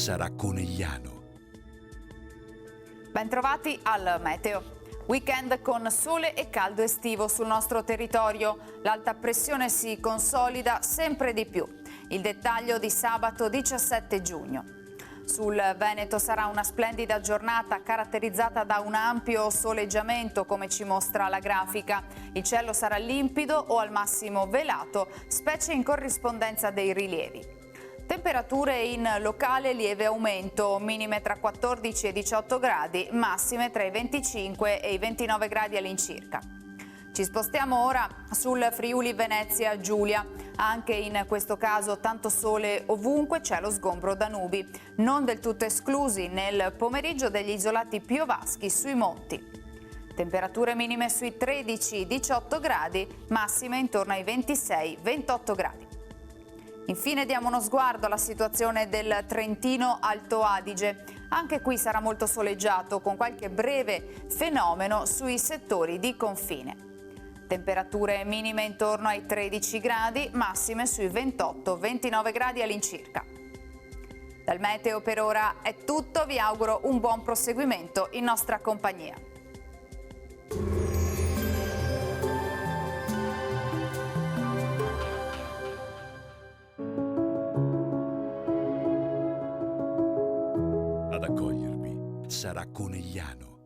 sarà Conegliano. Bentrovati al Meteo. Weekend con sole e caldo estivo sul nostro territorio. L'alta pressione si consolida sempre di più. Il dettaglio di sabato 17 giugno. Sul Veneto sarà una splendida giornata caratterizzata da un ampio soleggiamento, come ci mostra la grafica. Il cielo sarà limpido o al massimo velato, specie in corrispondenza dei rilievi. Temperature in locale lieve aumento, minime tra 14 e 18 gradi, massime tra i 25 e i 29 gradi all'incirca. Ci spostiamo ora sul Friuli Venezia Giulia. Anche in questo caso tanto sole ovunque, cielo sgombro da nubi, non del tutto esclusi nel pomeriggio degli isolati piovaschi sui monti. Temperature minime sui 13-18 gradi, massime intorno ai 26-28 gradi. Infine diamo uno sguardo alla situazione del Trentino Alto Adige. Anche qui sarà molto soleggiato, con qualche breve fenomeno sui settori di confine. Temperature minime intorno ai 13 gradi, massime sui 28-29 gradi all'incirca. Dal Meteo per ora è tutto, vi auguro un buon proseguimento in nostra compagnia. Ad accogliervi sarà Conegliano.